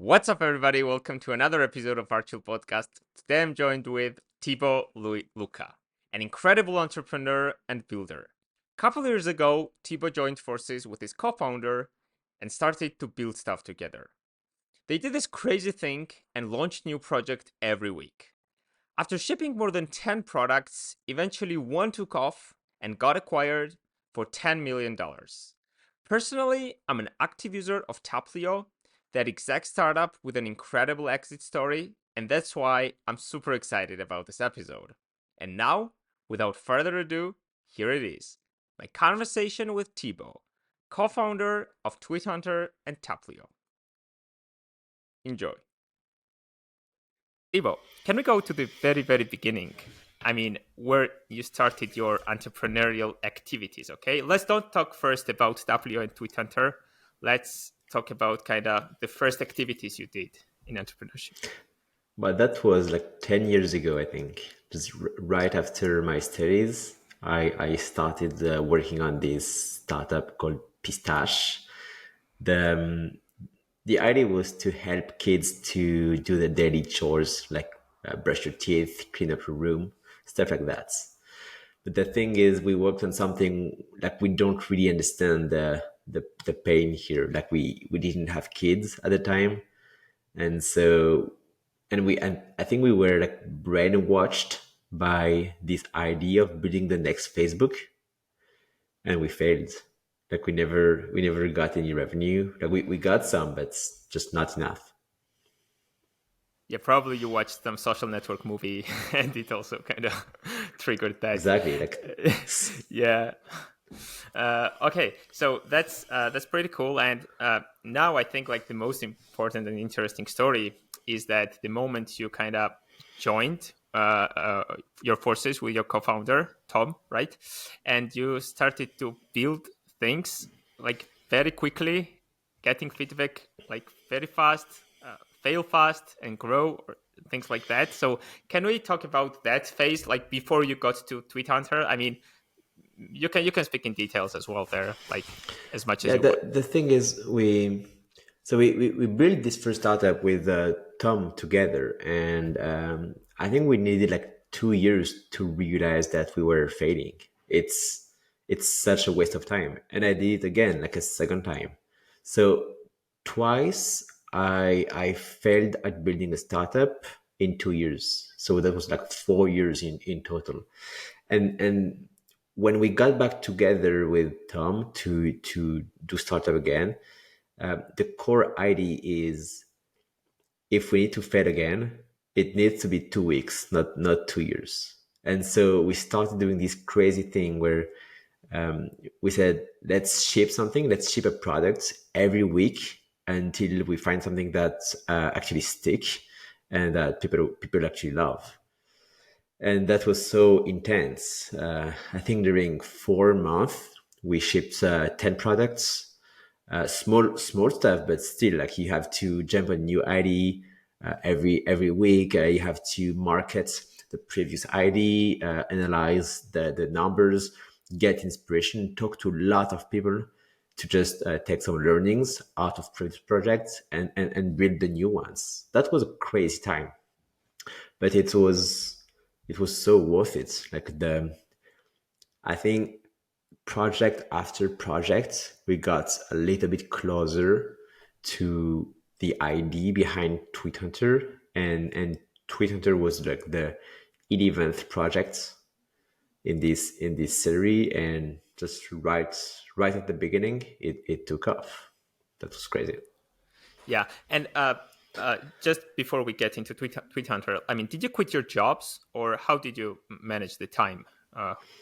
What's up, everybody? Welcome to another episode of Archill Podcast. Today I'm joined with Tibo Louis-Lucas, an incredible entrepreneur and builder. A couple years ago, Tibo joined forces with his co-founder and started to build stuff together. They did this crazy thing and launched new project every week. After shipping more than 10 products, eventually one took off and got acquired for $10 million. Personally, I'm an active user of Taplio, that exact startup with an incredible exit story, and that's why I'm super excited about this episode. And now, without further ado, here it is, my conversation with Tibo, co-founder of TweetHunter and Taplio. Enjoy. Tibo, can we go to the very, very beginning? I mean, where you started your entrepreneurial activities, okay? Let's don't talk first about Taplio and TweetHunter. Let's talk about kind of the first activities you did in entrepreneurship. But that was like 10 years ago, I think. Just right after my studies, I started working on this startup called Pistache. The, the idea was to help kids to do the daily chores, like brush your teeth, clean up your room, stuff like that. But the thing is, we worked on something like we don't really understand the pain here. Like we didn't have kids at the time, and so and I think we were like brainwashed by this idea of building the next Facebook, and we failed. Like we never got any revenue. Like we got some, but just not enough. Yeah, probably you watched some social network movie and it also kind of triggered that. Exactly. Like Yeah. Okay, so that's pretty cool. And now I think like the most important and interesting story is that the moment you kind of joined your forces with your co-founder Tom, right, and you started to build things like very quickly, getting feedback like very fast, fail fast and grow, or things like that. So can we talk about that phase, like before you got to TweetHunter? I mean, you can speak in details as well there, like as much as yeah, you want. the thing is we built this first startup with Tom together, and I think we needed like 2 years to realize that we were failing. It's such a waste of time, and I did it again like a second time. So twice I failed at building a startup in 2 years. So that was like 4 years in total, and when we got back together with Tom to do startup again, the core idea is if we need to fail again, it needs to be 2 weeks, not 2 years. And so we started doing this crazy thing where we said, let's ship a product every week until we find something that actually stick and that people actually love. And that was so intense. I think during 4 months we shipped 10 products, small stuff, but still, like you have to jump a new ID every week. You have to market the previous ID, analyze the numbers, get inspiration, talk to a lot of people to just take some learnings out of previous projects and build the new ones. That was a crazy time, but it was so worth it. Like I think project after project, we got a little bit closer to the idea behind TweetHunter, and TweetHunter was like the 11th project in this series, and just right at the beginning, it took off. That was crazy. Yeah, and just before we get into TweetHunter, I mean, did you quit your jobs, or how did you manage the time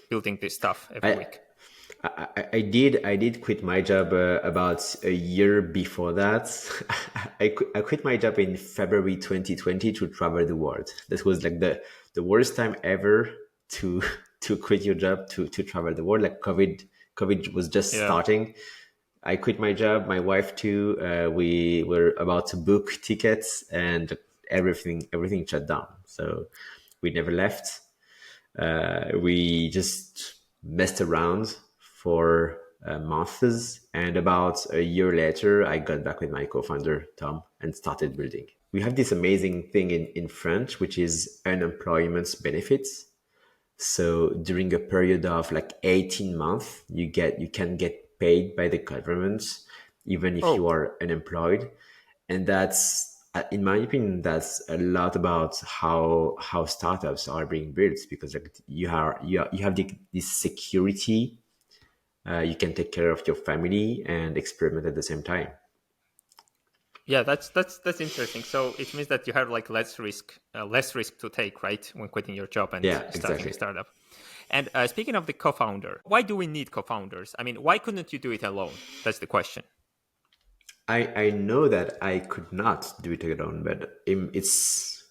building this stuff every I, week? I did quit my job about a year before that. I quit my job in February 2020 to travel the world. This was like the worst time ever to to quit your job to travel the world. Like COVID was just Yeah. starting. I quit my job, my wife too. We were about to book tickets, and everything shut down. So we never left. We just messed around for months. And about a year later, I got back with my co-founder Tom and started building. We have this amazing thing in French, which is unemployment benefits. So during a period of like 18 months, you can get paid by the government even if Oh, you are unemployed. And that's in my opinion, that's a lot about how startups are being built, because like you have this security. You can take care of your family and experiment at the same time. yeah, that's interesting. So it means that you have like less risk to take, right, when quitting your job and Yeah, starting a exactly. startup. And speaking of the co-founder, why do we need co-founders? I mean, why couldn't you do it alone? That's the question. I know that I could not do it alone, but it's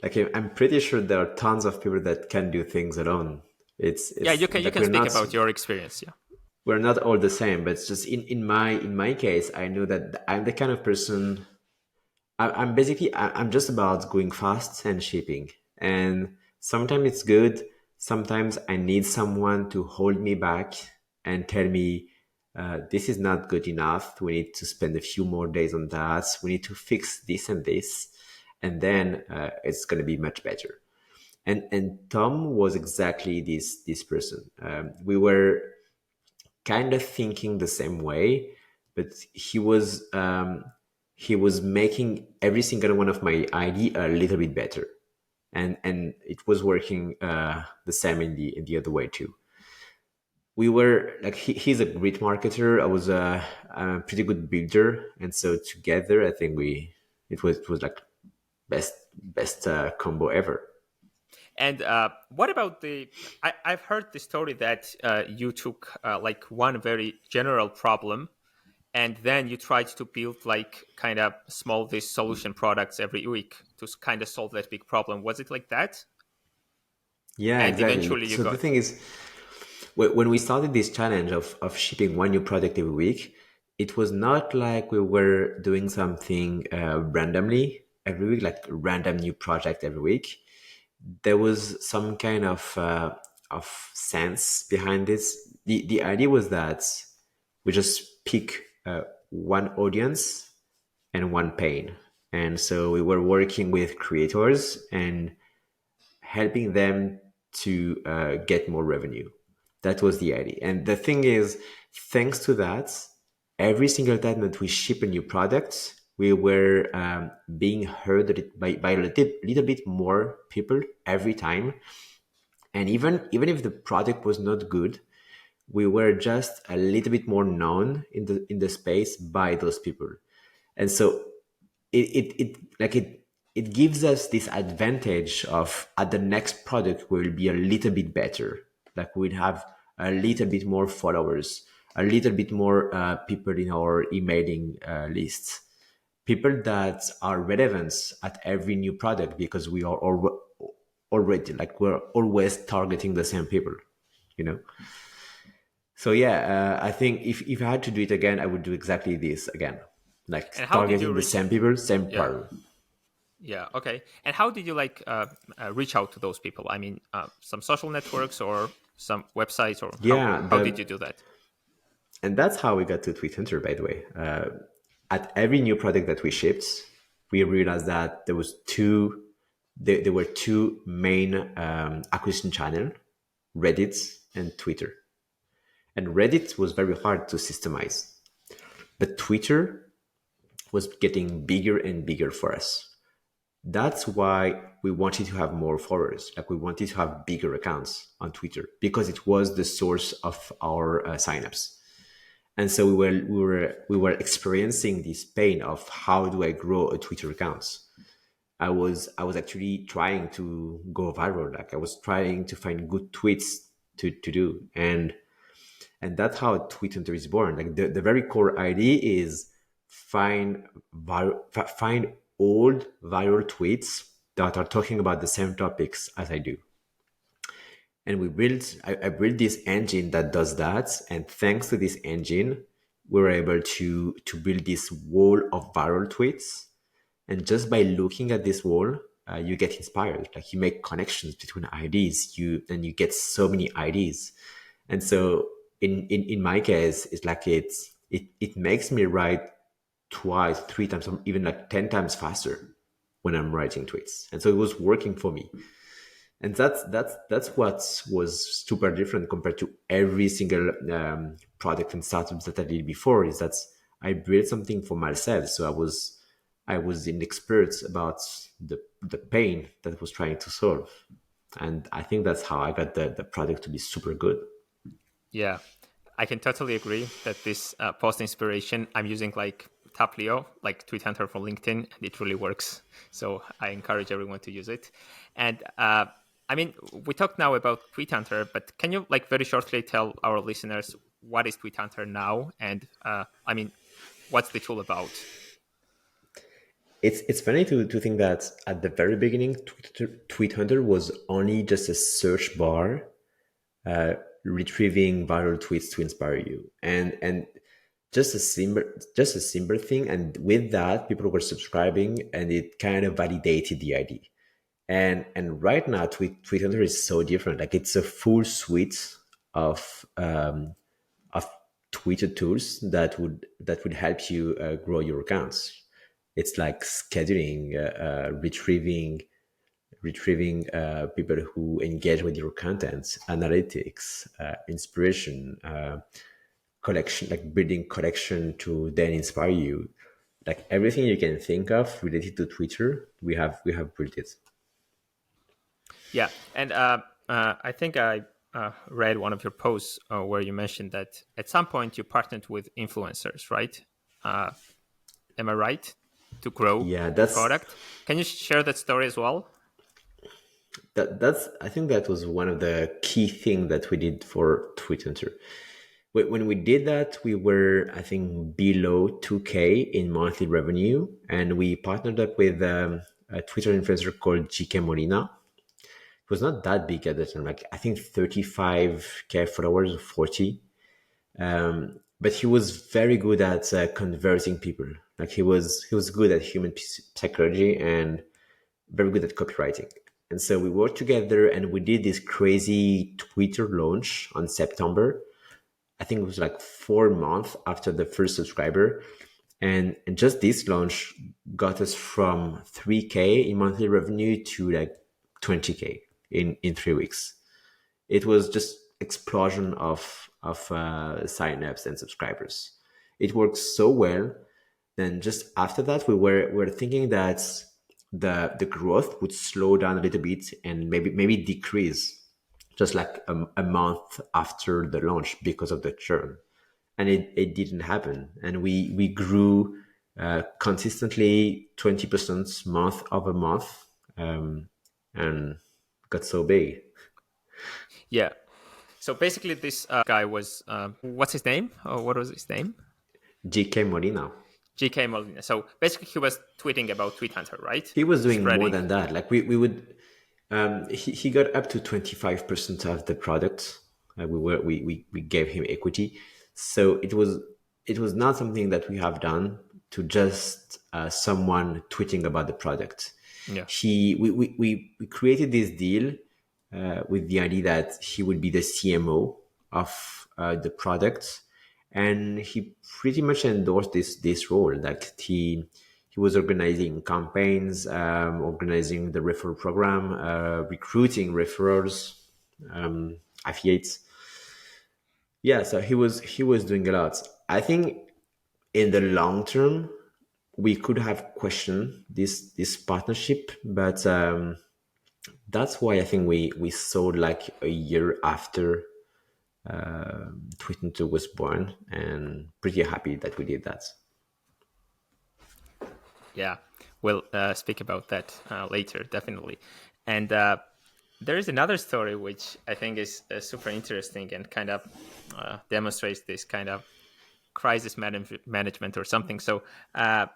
like I'm pretty sure there are tons of people that can do things alone. Yeah, It's you like can speak about your experience. Yeah. we're not all the same, but it's just in my case, I know that I'm the kind of person. I'm basically I'm just about going fast and shipping, and sometimes it's good. Sometimes I need someone to hold me back and tell me this is not good enough. We need to spend a few more days on that. We need to fix this and this, and then it's going to be much better. And Tom was exactly this person. We were kind of thinking the same way, but he was making every single one of my idea a little bit better, and it was working the same in the other way too. We were like he's a great marketer. I was a pretty good builder, and so together I think we it was like best combo ever. And what about the? I've heard the story that you took like one very general problem, and then you tried to build like kind of small this solution products every week to kind of solve that big problem. Was it like that? Yeah, And exactly. eventually you So the got. thing is, when we started this challenge of shipping one new product every week, it was not like we were doing something randomly every week, like random new project every week. There was some kind of sense behind this. The idea was that we just pick one audience and one pain, and so we were working with creators and helping them to get more revenue. That was the idea. And the thing is, thanks to that, every single time that we ship a new product, we were being heard by a little bit more people every time. And even if the product was not good, we were just a little bit more known in the space by those people. And so it gives us this advantage of at the next product we will be a little bit better, like we'd have a little bit more followers, a little bit more people in our emailing lists, people that are relevant at every new product, because we are already like we're always targeting the same people, you know. So yeah, I think if I had to do it again, I would do exactly this again, like And how did you targeting the reach? same people, same Yeah, problem. yeah, okay. And how did you like reach out to those people? I mean, some social networks or some websites, or Yeah, how did you the do that? and that's how we got to Tweet Hunter, by the way. At every new product that we shipped, we realized that there were two main acquisition channel, Reddit and Twitter. And Reddit was very hard to systemize, but Twitter was getting bigger and bigger for us. That's why we wanted to have more followers. Like we wanted to have bigger accounts on Twitter because it was the source of our signups. And so we were experiencing this pain of how do I grow a Twitter account. I was actually trying to go viral. Like I was trying to find good tweets to do, and that's how Tweet Hunter is born. Like the very core idea is find old viral tweets that are talking about the same topics as I do. And I built this engine that does that. And thanks to this engine, we were able to build this wall of viral tweets. And just by looking at this wall, you get inspired. Like you make connections between ideas. You get so many ideas, and so in my case, it's like it makes me write twice, three times, or even like 10 times faster when I'm writing tweets. And so it was working for me. And that's what was super different compared to every single product and startups that I did before, is that I built something for myself. So I was an expert about the pain that I was trying to solve. And I think that's how I got the product to be super good. Yeah, I can totally agree that this post inspiration, I'm using like Taplio, like Tweet Hunter for LinkedIn, and it really works. So I encourage everyone to use it. And I mean, we talked now about Tweet Hunter, but can you like very shortly tell our listeners what is Tweet Hunter now? And I mean, what's the tool about? It's funny to think that at the very beginning, Tweet Hunter was only just a search bar retrieving viral tweets to inspire you, and just a simple thing. And with that, people were subscribing, and it kind of validated the idea. And right now, Tweet Hunter is so different. Like, it's a full suite of of Twitter tools that would help you grow your accounts. It's like scheduling, retrieving people who engage with your content, analytics, inspiration, collection, like building collection to then inspire you. Like, everything you can think of related to Twitter, we have built it. Yeah, and I think I read one of your posts where you mentioned that at some point you partnered with influencers, right? Uh, am I right? To grow Yeah, the product. Can you share that story as well? that's I think that was one of the key things that we did for Twitter. When we did that, we were, I think, below 2K in monthly revenue, and we partnered up with a Twitter influencer called GK Molina. It was not that big at the time, like I think 35K followers or 40. But he was very good at converting people. Like, he was good at human psychology and very good at copywriting. And so we worked together and we did this crazy Twitter launch on September. I think it was like 4 months after the first subscriber. And just this launch got us from 3K in monthly revenue to like 20K in 3 weeks. It was just explosion of signups and subscribers. It worked so well. Then just after that, we were thinking that the growth would slow down a little bit and maybe decrease just like a month after the launch because of the churn. And it didn't happen. And we grew consistently 20% month over month, and got so big. Yeah. So basically, this guy was what's his name? Or what was his name? GK Molina. GK Molina. So basically, he was tweeting about Tweet Hunter, right? He was doing more Spreading. than that. Like, we would, he got up to 25% of the product. We gave him equity. So it was not something that we have done to just someone tweeting about the product. Yeah. We created this deal with the idea that he would be the CMO of the product, and he pretty much endorsed this role. Like, he was organizing campaigns, organizing the referral program, recruiting referrals, affiliates. Yeah, so he was doing a lot. I think in the long term, we could have questioned this partnership, but that's why I think we sold like a year after Twitter was born, and pretty happy that we did that. Yeah. We'll speak about that later, definitely. And there is another story which I think is super interesting and kind of demonstrates this kind of crisis management or something. So I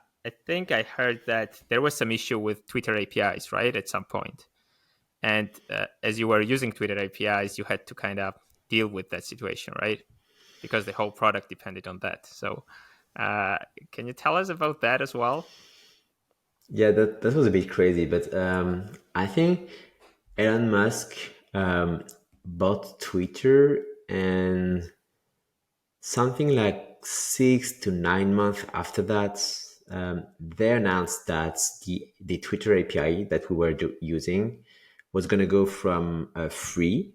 think I heard that there was some issue with Twitter APIs, right, at some point. And as you were using Twitter APIs, you had to kind of deal with that situation, right? Because the whole product depended on that. So can you tell us about that as well? Yeah, that was a bit crazy, but I think Elon Musk bought Twitter, and something like 6 to 9 months after that, they announced that the Twitter API that we were using was going to go from free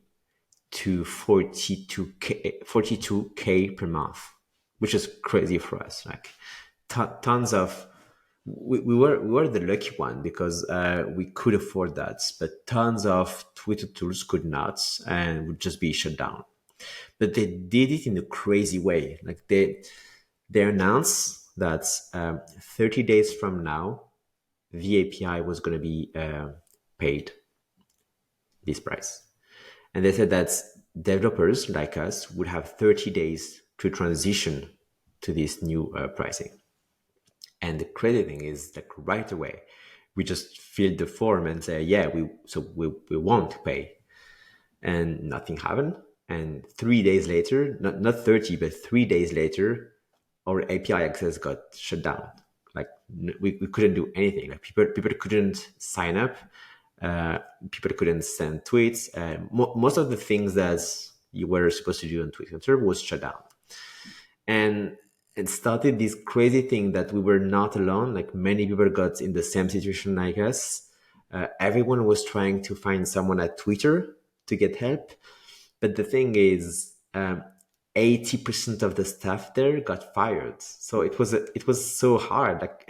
to 42k per month, which is crazy for us. Like tons of we were the lucky one because we could afford that, but tons of Twitter tools could not and would just be shut down. But they did it in a crazy way. Like they announced that 30 days from now, the API was going to be paid this price. And they said that developers like us would have 30 days to transition to this new pricing. And the crazy thing is, like right away, we just filled the form and say, yeah, we won't pay. And nothing happened. And 3 days later, not 30, but 3 days later, our API access got shut down. Like we couldn't do anything. Like people couldn't sign up. People couldn't send tweets. Most of the things that you were supposed to do on Twitter was shut down. And it started this crazy thing that we were not alone. Like many people got in the same situation like us. Everyone was trying to find someone at Twitter to get help. But the thing is, 80% of the staff there got fired. So it was so hard. Like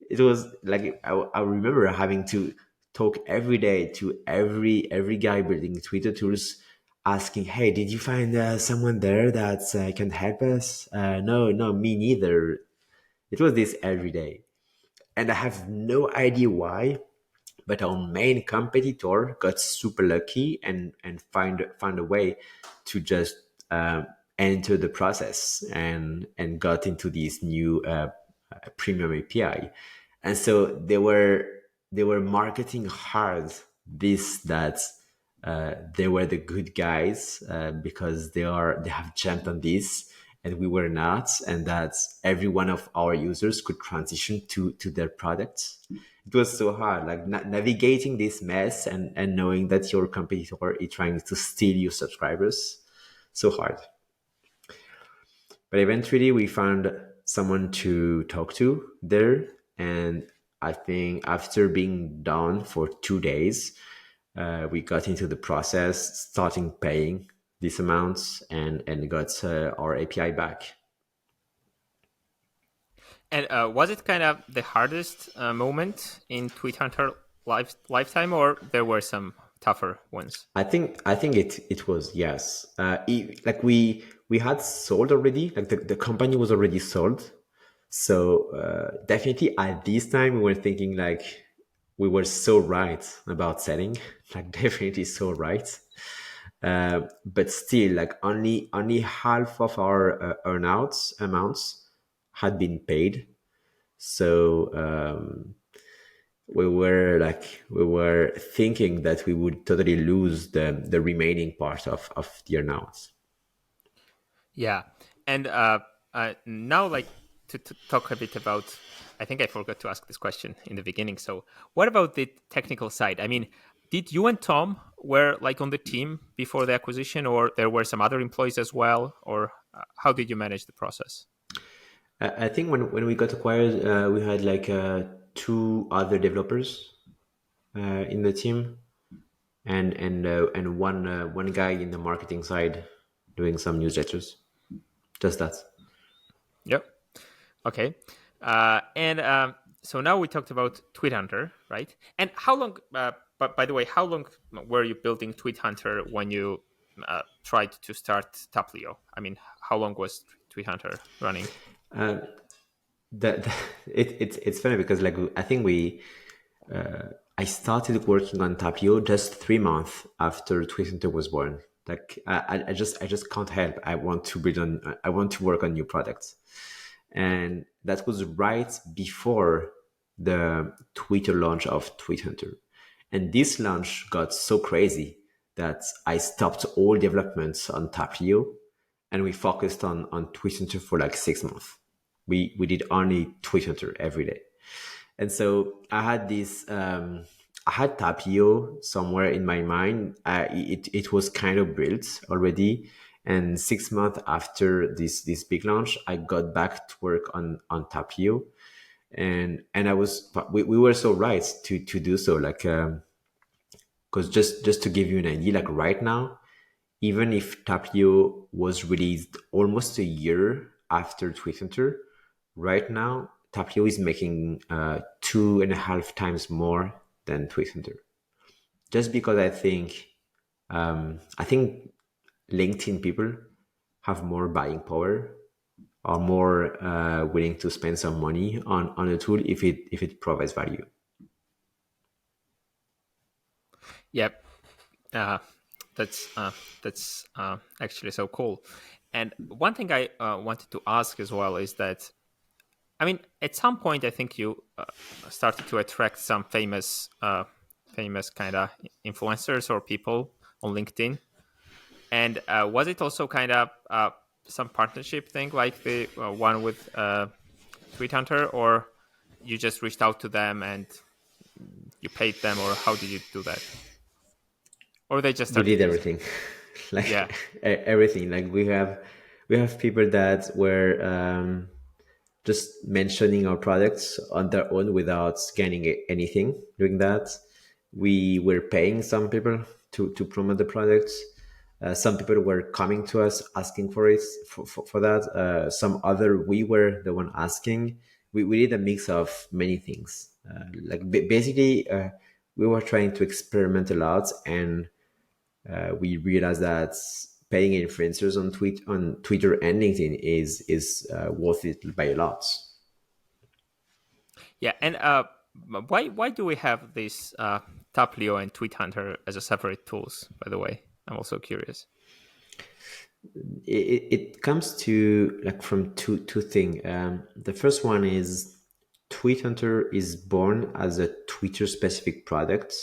it was like I remember having to talk every day to every guy building Twitter tools, asking, "Hey, did you find someone there that can help us?" No, me neither. It was this every day, and I have no idea why. But our main competitor got super lucky and found a way to just enter the process and got into this new premium API. And so they were marketing hard this that they were the good guys because they have jumped on this and we were not, and that every one of our users could transition to their products. It was so hard, like navigating this mess and knowing that your competitor is trying to steal your subscribers. So hard. But eventually we found someone to talk to there. And I think after being down for 2 days, we got into the process, starting paying these amounts and got our API back. And was it kind of the hardest moment in Tweet Hunter lifetime, or there were some tougher ones? I think it was, yes. Like we had sold already, like the company was already sold. So definitely at this time we were thinking like we were so right about selling, like definitely so right. But still, like only half of our earnouts amounts had been paid. So we were thinking that we would totally lose the remaining part of the earnouts. Yeah, and now, like to talk a bit about, I think I forgot to ask this question in the beginning. So, what about the technical side? I mean, did you and Tom were like on the team before the acquisition, or there were some other employees as well, or how did you manage the process? I think when we got acquired, we had like two other developers in the team, and one guy in the marketing side doing some newsletters. Just that. Yep. Okay. And so now we talked about Tweet Hunter, right? And how long? But by the way, how long were you building Tweet Hunter when you tried to start Taplio? I mean, how long was Tweet Hunter running? It's funny because like I think I started working on Tapio just 3 months after Twitter was born. Like I just can't help. I want to work on new products, and that was right before the Twitter launch of Tweethunter. And this launch got so crazy that I stopped all developments on Taplio and we focused on Tweethunter for like 6 months. We did only Tweethunter every day. And so I had Tapio somewhere in my mind. It was kind of built already, And 6 months after this big launch, I got back to work on Taplio, and we were so right to do so. Like, because just to give you an idea, like right now, even if Taplio was released almost a year after Twitter, right now Taplio is making 2.5 times more than Twitter. Just because I think LinkedIn people have more buying power, are more willing to spend some money on a tool if it provides value. Yep. Uh, that's actually so cool. And one thing I wanted to ask as well is that, I mean, at some point, I think you started to attract some famous kind of influencers or people on LinkedIn. And was it also kind of some partnership thing, like the one with Tweet Hunter, or you just reached out to them and you paid them, or how did you do that? Or they just We started did using everything. it? Like Yeah. everything. Like we have people that were just mentioning our products on their own without scanning anything. Doing that, we were paying some people to promote the products. Some people were coming to us asking for it for that. Some other we were the one asking. We did a mix of many things. Basically, we were trying to experiment a lot, and we realized that paying influencers on Twitter and LinkedIn is worth it by a lot. Yeah. And why do we have this Taplio and Tweet Hunter as a separate tools, by the way? I'm also curious. It comes to like from two things. The first one is Tweet Hunter is born as a Twitter specific product,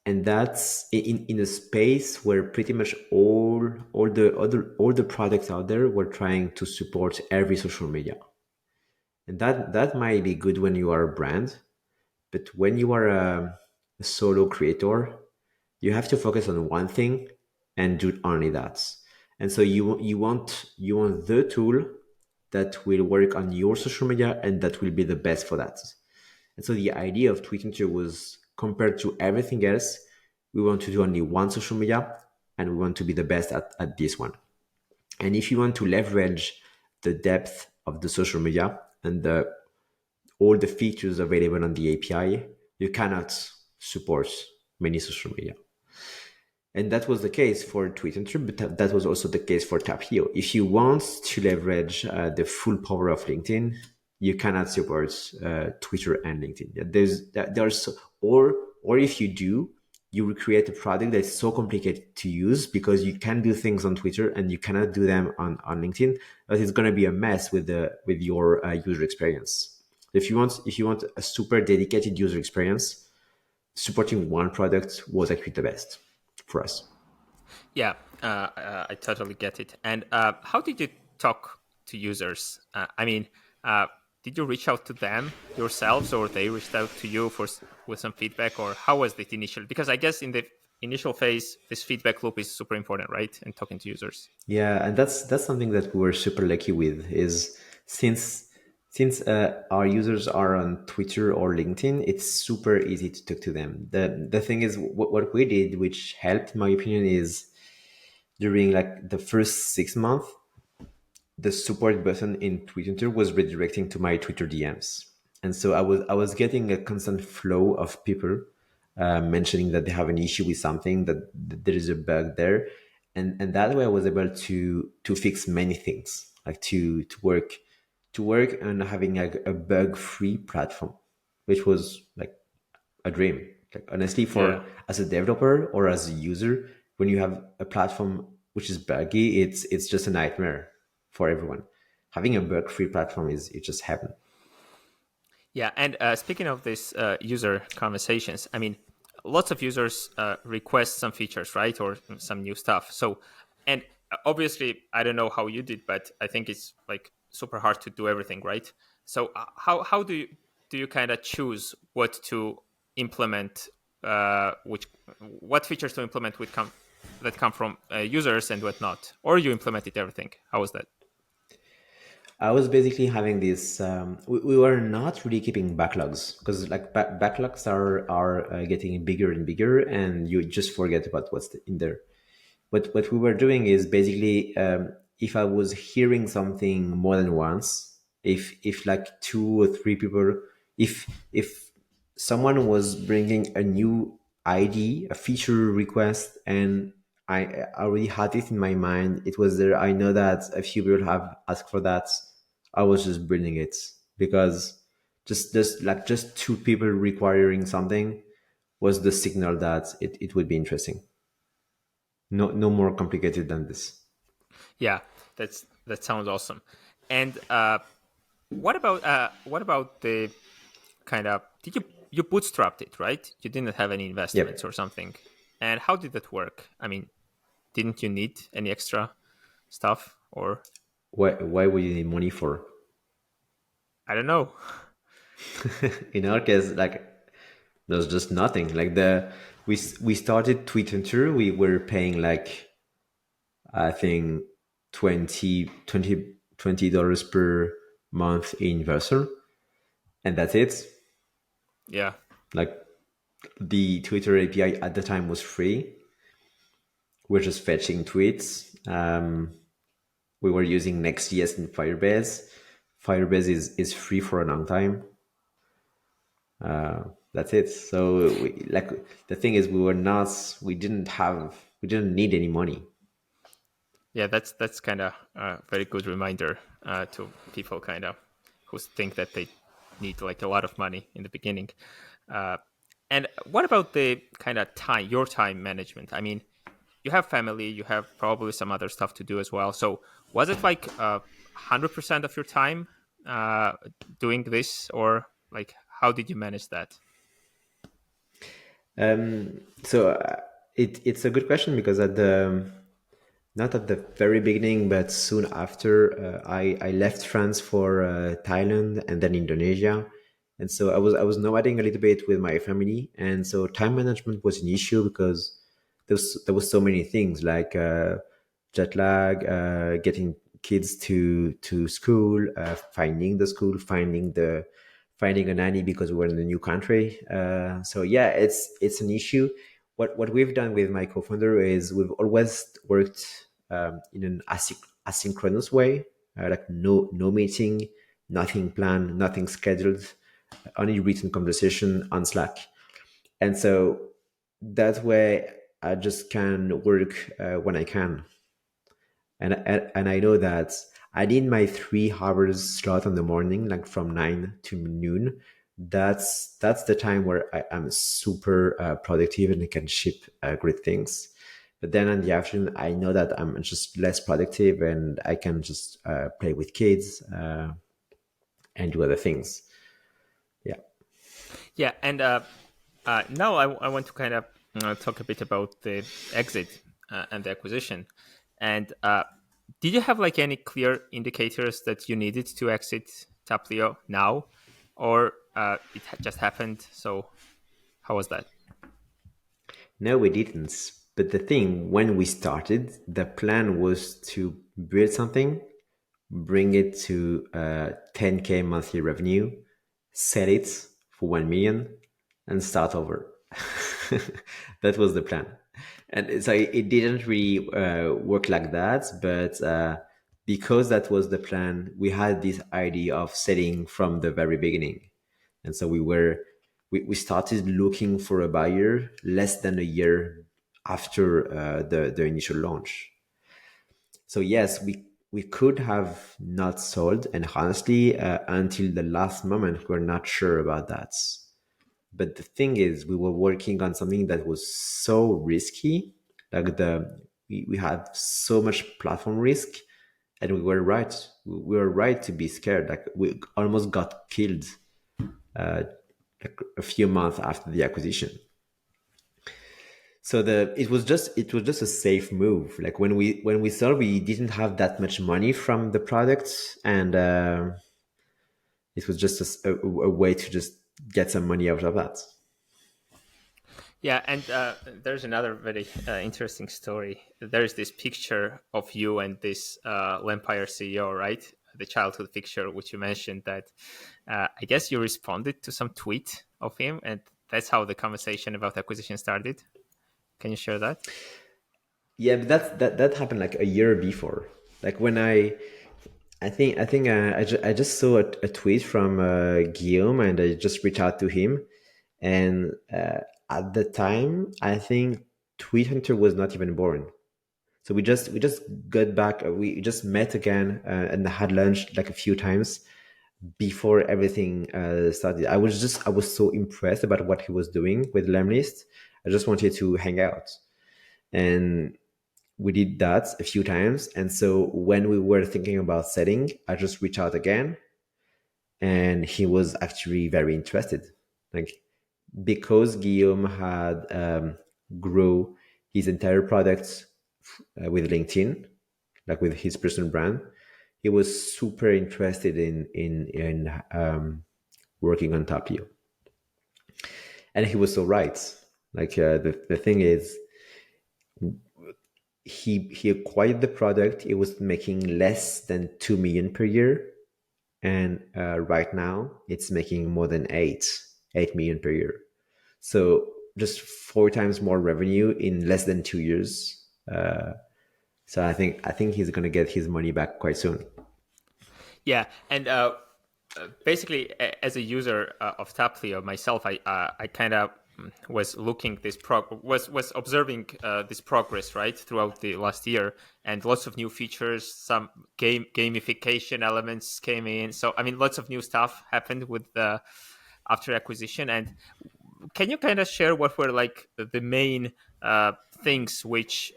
and that's in a space where pretty much all the products out there were trying to support every social media, and that might be good when you are a brand, but when you are a solo creator, you have to focus on one thing and do only that. And so you want the tool that will work on your social media and that will be the best for that. And so the idea of Twitter was, compared to everything else, we want to do only one social media and we want to be the best at this one. And if you want to leverage the depth of the social media and all the features available on the API, you cannot support many social media. And that was the case for Twitter, but that was also the case for Taplio. If you want to leverage the full power of LinkedIn, you cannot support Twitter and LinkedIn. Or if you do, you will create a product that's so complicated to use because you can do things on Twitter and you cannot do them on LinkedIn. That it's going to be a mess with your user experience. If you want a super dedicated user experience, supporting one product was actually the best for us. Yeah, I totally get it. And how did you talk to users? I mean, did you reach out to them yourselves, or they reached out to you with some feedback, or how was it initially? Because I guess in the initial phase, this feedback loop is super important, right? And talking to users. Yeah, and that's something that we were super lucky with is since our users are on Twitter or LinkedIn, it's super easy to talk to them. The thing is, what we did, which helped, in my opinion, is during like the first 6 months, the support button in Twitter was redirecting to my Twitter DMs, and so I was getting a constant flow of people mentioning that they have an issue with something, that there is a bug there, and that way I was able to fix many things, like to work on having a bug free platform, which was like a dream. Like honestly, Yeah. for as a developer or as a user, when you have a platform which is buggy, it's just a nightmare for everyone. Having a bug-free platform is it just heaven. Yeah, and speaking of this user conversations, I mean, lots of users request some features, right, or some new stuff. So, and obviously, I don't know how you did, but I think it's like super hard to do everything, right? So, how do you kind of choose what to implement, which what features to implement with that come from users and whatnot, or you implemented everything? How was that? I was basically having this. We were not really keeping backlogs because like backlogs are getting bigger and bigger, and you just forget about what's in there. What we were doing is basically, if I was hearing something more than once, if like two or three people, if someone was bringing a new ID, a feature request, and I already had it in my mind, it was there. I know that a few people have asked for that. I was just bringing it because just two people requiring something was the signal that it would be interesting. No more complicated than this. Yeah, that sounds awesome. And what about the kind of, did you bootstrapped it, right? You didn't have any investments Yep. or something. And how did that work? I mean, didn't you need any extra stuff, or Why would you need money for? I don't know. In our case, like there's just nothing. Like we started Twitter. We were paying like I think 20 dollars per month in Verser, and that's it. Yeah. Like the Twitter API at the time was free. We're just fetching tweets. We were using Next.js and Firebase. Firebase is free for a long time. That's it. So like the thing is, we didn't need any money. Yeah, that's kind of a very good reminder to people kind of who think that they need like a lot of money in the beginning. Uh, and what about the kind of time, your time management? I mean, you have family, you have probably some other stuff to do as well. So was it like 100% of your time uh, doing this, or like how did you manage that? So it's a good question because at the not at the very beginning, but soon after, I left France for Thailand and then Indonesia, and so I was nomading a little bit with my family, and so time management was an issue because there was so many things like jet lag, getting kids to school, finding the school, finding a nanny because we were in a new country. So yeah, it's an issue. What we've done with my co-founder is we've always worked in an asynchronous way, like no meeting, nothing planned, nothing scheduled, only written conversation on Slack. And so that way I just can work when I can. And I know that I need my 3 hours slot in the morning, like from 9 to noon. That's the time where I am super productive and I can ship great things. But then in the afternoon, I know that I'm just less productive and I can just play with kids and do other things. Yeah. Yeah, and now I want to kind of talk a bit about the exit and the acquisition. And did you have like any clear indicators that you needed to exit Taplio now, or just happened? So how was that? No, we didn't. But the thing, when we started, the plan was to build something, bring it to 10K monthly revenue, sell it for 1 million, and start over. That was the plan. And so it didn't really work like that. But because that was the plan, we had this idea of selling from the very beginning. And so we started looking for a buyer less than a year after the initial launch. So yes, we could have not sold, and honestly, until the last moment, we're not sure about that. But the thing is, we were working on something that was so risky, like we had so much platform risk, and we were right. We were right to be scared. Like we almost got killed like a few months after the acquisition. So it was just a safe move. Like when we saw we didn't have that much money from the product, and it was just a way to just get some money out of that. Yeah, and there's another very interesting story. There's this picture of you and this Lempire CEO, right? The childhood picture, which you mentioned that I guess you responded to some tweet of him, and that's how the conversation about acquisition started. Can you share that? Yeah, but that happened like a year before. Like when I just saw a tweet from Guillaume, and I just reached out to him. And at the time, I think Tweet Hunter was not even born. So we just got back. We just met again and had lunch like a few times before everything started. I was so impressed about what he was doing with Lemlist. I just wanted to hang out, and we did that a few times. And so when we were thinking about setting, I just reached out again, and he was actually very interested. Like because Guillaume had grow his entire product with LinkedIn, like with his personal brand, he was super interested in working on Taplio, and he was so right. Like the thing is, he acquired the product. It was making less than 2 million per year, and right now it's making more than 8 million per year. So just 4 times more revenue in less than 2 years. So I think he's gonna get his money back quite soon. Yeah, and basically, as a user of Taplio myself, I kind of was looking this was observing this progress right throughout the last year, and lots of new features, some gamification elements came in. So I mean, lots of new stuff happened with the after acquisition. And can you kind of share what were like the main things which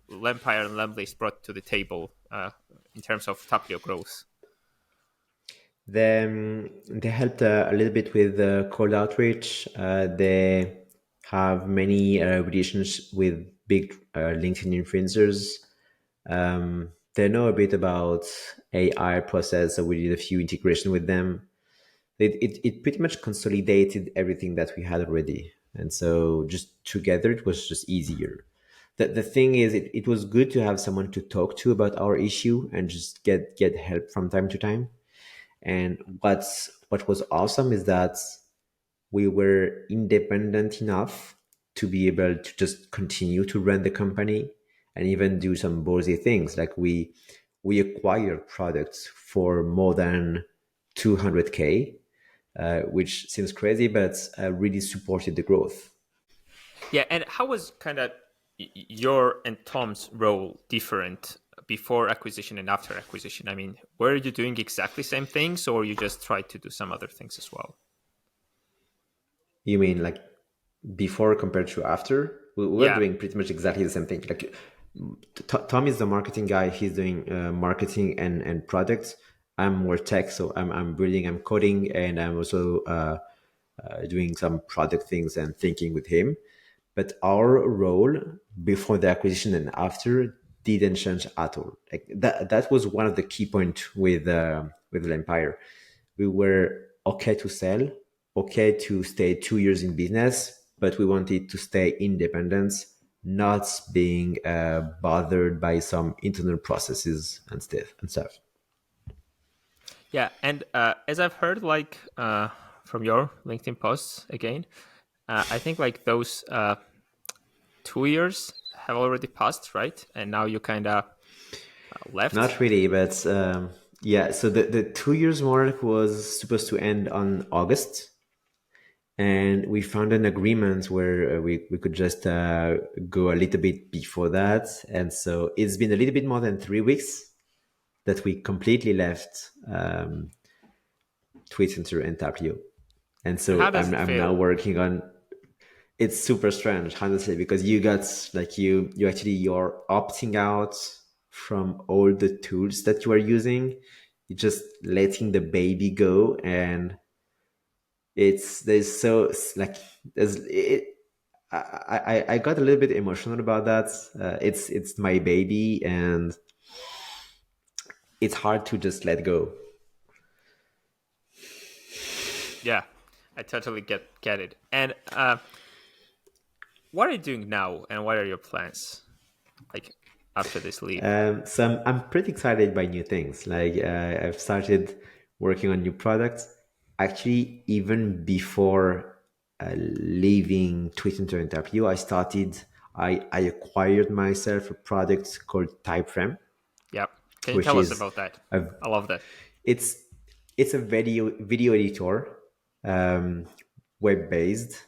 Lempire and Lemlist brought to the table in terms of Taplio growth? They helped a little bit with cold outreach. They have many relations with big LinkedIn influencers. They know a bit about AI process, so we did a few integration with them. It pretty much consolidated everything that we had already, and so just together it was just easier. The thing is, it was good to have someone to talk to about our issue and just get help from time to time. And what was awesome is that we were independent enough to be able to just continue to run the company and even do some ballsy things. Like we acquire products for more than 200K, which seems crazy, but really supported the growth. Yeah, and how was kind of your and Tom's role different before acquisition and after acquisition? I mean, were you doing exactly same things, or you just tried to do some other things as well? You mean like before compared to after? We were Yeah. doing pretty much exactly the same thing. Like Tom is the marketing guy. He's doing marketing and products. I'm more tech, so I'm building, I'm coding, and I'm also doing some product things and thinking with him. But our role before the acquisition and after didn't change at all. Like that was one of the key points with Empire. We were okay to sell, okay to stay 2 years in business, but we wanted to stay independent, not being bothered by some internal processes and stuff. Yeah, and as I've heard, like from your LinkedIn posts again, I think like those 2 years have already passed, right? And now you kind of left. Not really, but yeah. So the 2 years mark was supposed to end on August, and we found an agreement where we could just go a little bit before that. And so it's been a little bit more than 3 weeks that we completely left Twitter and Taplio. And And how so does it I'm now feel? working on. It's super strange, honestly, because you got like you actually you're opting out from all the tools that you are using. You're just letting the baby go, and it's there's so like there's it. I got a little bit emotional about that. It's my baby, and it's hard to just let go. Yeah, I totally get it. And what are you doing now, and what are your plans, like after this leave? So I'm pretty excited by new things. Like I've started working on new products. Actually, even before leaving Twitter and Taplio, I acquired myself a product called Typeframe, Yeah, can you which tell us is about that? a I love that. it's it's a video editor, um, web based,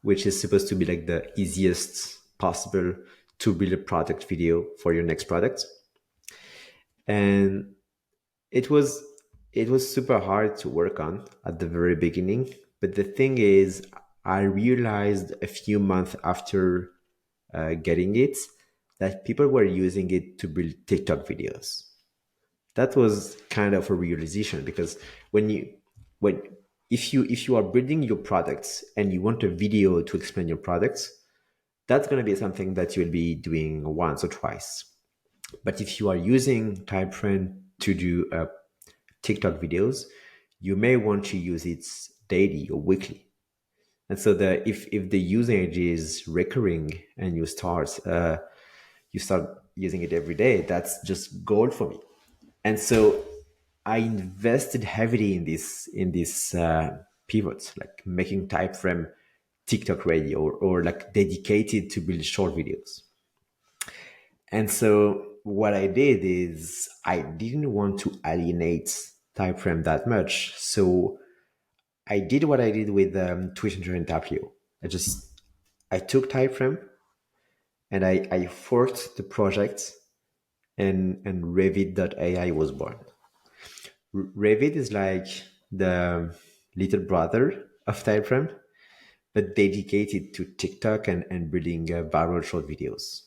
which is supposed to be like the easiest possible to build a product video for your next product. And it was it was super hard to work on at the very beginning. But the thing is, I realized a few months after getting it that people were using it to build TikTok videos. That was kind of a realization, because when you when if you are building your products and you want a video to explain your products, that's going to be something that you'll be doing once or twice. But if you are using Typeframe to do TikTok videos, you may want to use it daily or weekly. And so the if the usage is recurring and you start using it every day, that's just gold for me. And so I invested heavily in this pivot, like making Typeframe TikTok ready, or like dedicated to build short videos. And so what I did is I didn't want to alienate Typeframe that much. So I did what I did with Twitter and Taplio. I took Typeframe and I forked the project, and revid.ai was born. Revid is like the little brother of Typeframe, but dedicated to TikTok and building viral short videos.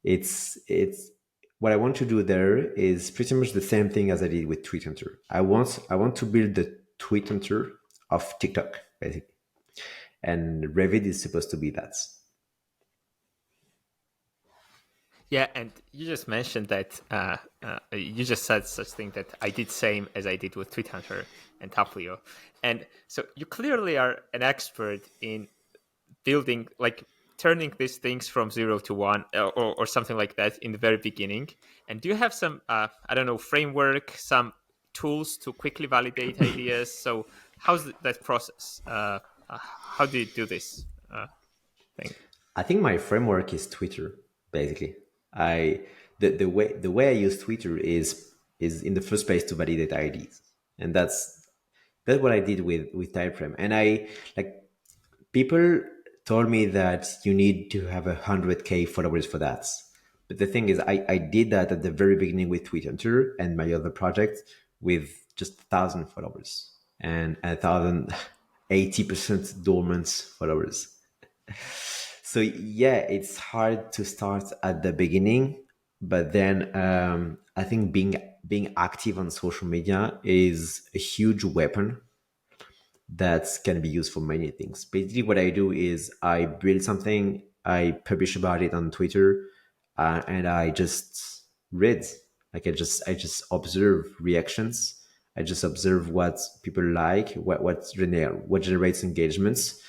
It's what I want to do there is pretty much the same thing as I did with Tweet I want to build the Tweet of TikTok, basically, and Revit is supposed to be that. Yeah, and you just mentioned that you just said such thing that I did same as I did with Tweet and Taplio, and so you clearly are an expert in building, like turning these things from 0 to 1, or something like that in the very beginning. And do you have some I don't know, framework, some tools to quickly validate ideas? So how's that process? How do you do this thing? I think my framework is Twitter, basically. I the way I use Twitter is in the first place to validate IDs, and that's what I did with Typeframe. And I like people told me that you need to have 100K followers for that. But the thing is, I did that at the very beginning with Twitter and my other project with just 1,000 followers and 1,080% dormant followers. So yeah, it's hard to start at the beginning, but then I think being active on social media is a huge weapon that can be used for many things. Basically, what I do is I build something, I publish about it on Twitter, and I just read. Like I just observe reactions. I just observe what people like, what generates engagements,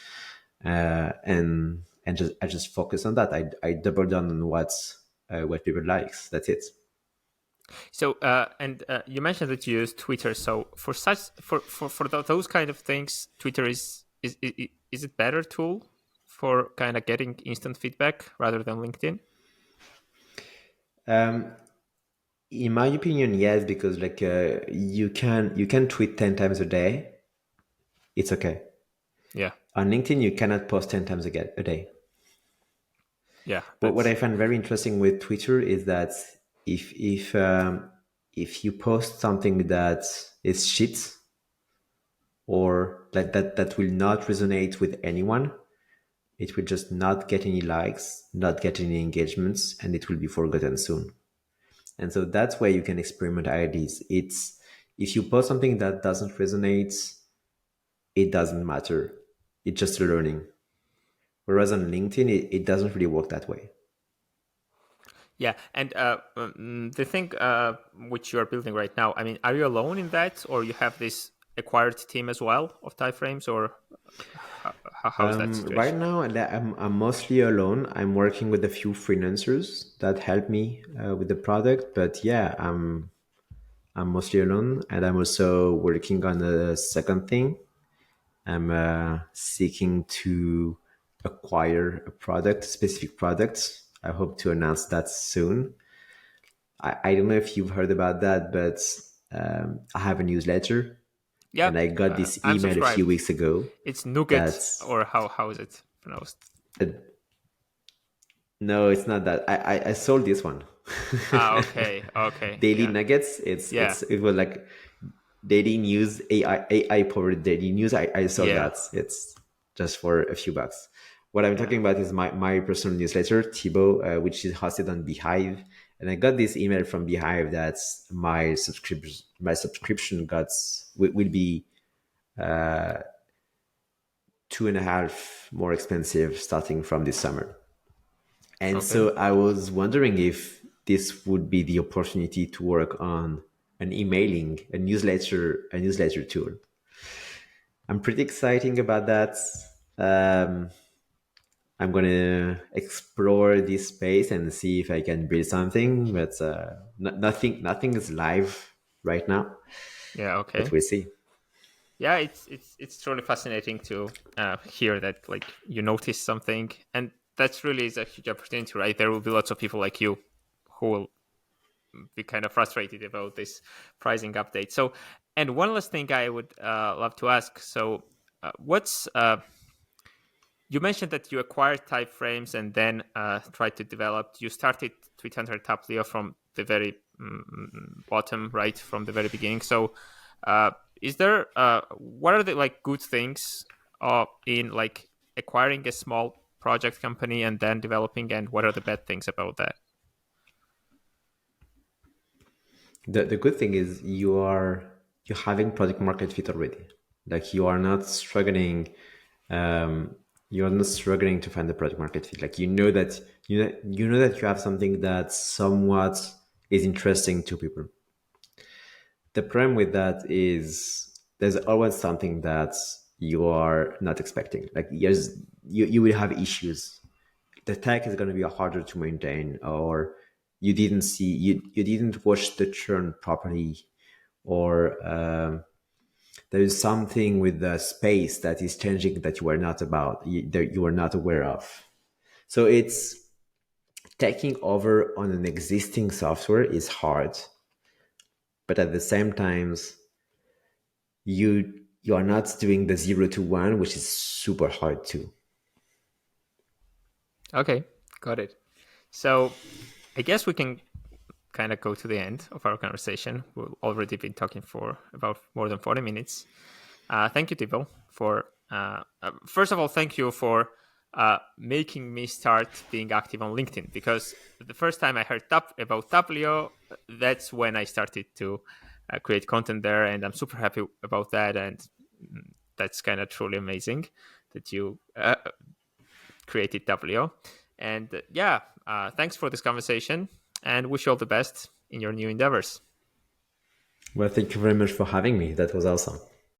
and just I just focus on that. I double down on what people likes. That's it. So and you mentioned that you use Twitter. So for such those kind of things, Twitter is it better tool for kind of getting instant feedback rather than LinkedIn? Um, in my opinion, yes, because like you can tweet 10 times a day. It's okay. Yeah, On LinkedIn, you cannot post 10 times a day. yeah, But what that's I find very interesting with Twitter is that if if um, if you post something that is shit, or that will not resonate with anyone, it will just not get any likes, not get any engagements, and it will be forgotten soon. And so that's where you can experiment ideas. It's if you post something that doesn't resonate, it doesn't matter. It's just learning. Whereas on LinkedIn, it doesn't really work that way. yeah. And the thing which you are building right now, I mean, are you alone in that, or you have this acquired team as well of Typeframes, or how How's that Right situation? now, I'm mostly alone. I'm working with a few freelancers that help me with the product, but yeah, I'm mostly alone, and I'm also working on a second thing. I'm seeking to acquire a product, specific product. I hope to announce that soon. I don't know if you've heard about that, but I have a newsletter, Yeah, and I got this I'm email a few subscribed. weeks ago It's that Nougat, or how is it pronounced? no, it's not that. I sold this one. Ah, okay, okay, Daily yeah, Nuggets. yeah, It was like daily news, AI powered daily news. I sold yeah, that. It's just for a few bucks. What I'm yeah. talking about is my personal newsletter, Tibo, which is hosted on Beehive. And I got this email from Beehive that my subscription will be 2.5 more expensive starting from this summer. And Okay. so I was wondering if this would be the opportunity to work on a newsletter tool. I'm pretty excited about that. Um, I'm gonna explore this space and see if I can build something, but nothing is live right now. Yeah, But okay. we'll see. Yeah, it's truly fascinating to hear that like you notice something, and that's really is a huge opportunity, right? There will be lots of people like you who will be kind of frustrated about this pricing update. So, and one last thing I would love to ask. So, what's you mentioned that you acquired Typeframes and then tried to develop. You started 300 Taplio from the very bottom, right, from the very beginning. So, uh, is there what are the like good things in like acquiring a small project company and then developing, and what are the bad things about that? The good thing is you're having product market fit already. Like um, you're not struggling to find the product market fit. Like you know that you have something that somewhat is interesting to people. The problem with that is there's always something that you are not expecting. Like yes, you will have issues. The tech is going to be harder to maintain, or you didn't watch the churn properly, or there is something with the space that is changing that you are not that you are not aware of. So it's taking over on an existing software is hard, but at the same times you are not doing the 0 to 1, which is super hard too. Okay, got it. So, I guess we can kind of go to the end of our conversation. We've already been talking for about more than 40 minutes. Thank you, Tibo, for first of all, thank you for making me start being active on LinkedIn, because the first time I heard about Taplio, that's when I started to create content there, and I'm super happy about that. And that's kind of truly amazing that you created Taplio. And yeah, thanks for this conversation, and wish you all the best in your new endeavors. Well, thank you very much for having me. That was awesome.